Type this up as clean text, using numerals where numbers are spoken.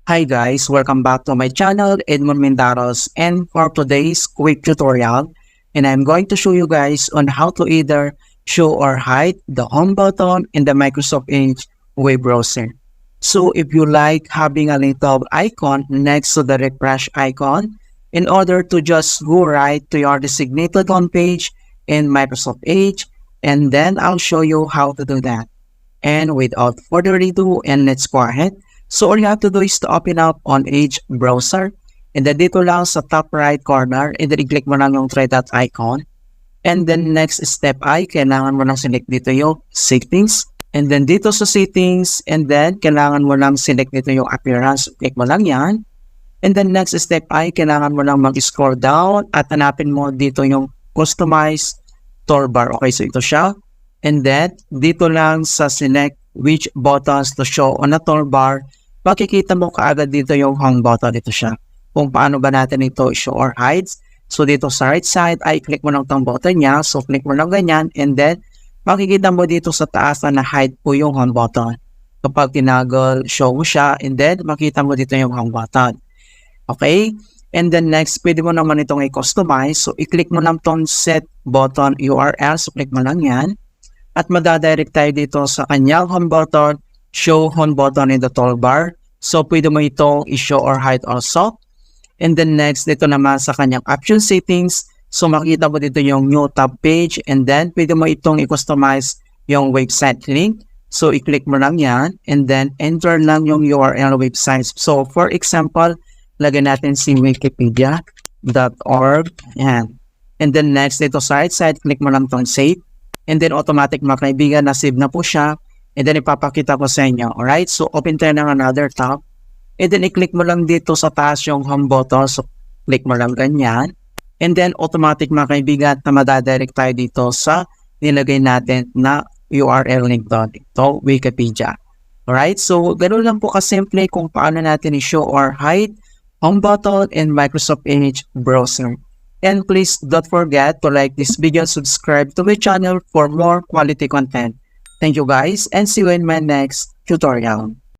Hi guys, welcome back to my channel, Edmund Mindaros, and for today's quick tutorial, and I'm going to show you guys on how to either show or hide the home button in the Microsoft Edge web browser. So if you like having a little icon next to the refresh icon, in order to just go right to your designated home page in Microsoft Edge, and then I'll show you how to do that. And without further ado, and let's go ahead. So all you have to do is to open up on Edge browser. And then dito lang sa top right corner, and then i-click mo lang yung three dot icon. And then next step ay, kailangan mo lang select dito yung settings. And then dito sa settings, and then kailangan mo lang select dito yung appearance. Click mo lang yan. And then next step ay, kailangan mo lang mag-scroll down at hanapin mo dito yung customize toolbar. Okay, so ito siya. And then, dito lang sa select which buttons to show on the toolbar, makikita mo kaagad dito yung home button. Dito siya. Kung paano ba natin ito show or hides. So, dito sa right side, ay click mo lang tong button niya. So, click mo lang ganyan. And then, makikita mo dito sa taas na hide po yung home button. Kapag tinagol, show mo siya. And then, makita mo dito yung home button. Okay? And then next, pwede mo naman itong i-customize. So, i-click mo lang tong set button URL. So, click mo lang yan. At madadirect tayo dito sa kanyang home button, show home button in the toolbar. So, pwede mo itong i-show or hide also. And then next, dito naman sa kanyang option settings. So, makikita mo dito yung new tab page. And then, pwede mo itong i-customize yung website link. So, i-click mo lang yan. And then, enter lang yung URL website. So, for example, lagyan natin si wikipedia.org. Yan. And then next, dito sa right side, click mo lang itong save. And then automatic mga kaibigan, na-save na po siya. And then ipapakita ko sa inyo. Alright, so open tayo ng another tab. And then i-click mo lang dito sa taas yung home button. So click mo lang ganyan. And then automatic mga kaibigan na madadirect tayo dito sa nilagay natin na URL link doon. Ito, Wikipedia. Alright, so ganoon lang po kasimple kung paano natin i-show or hide home button in Microsoft Edge browser. And please don't forget to like this video and subscribe to my channel for more quality content. Thank you guys and see you in my next tutorial.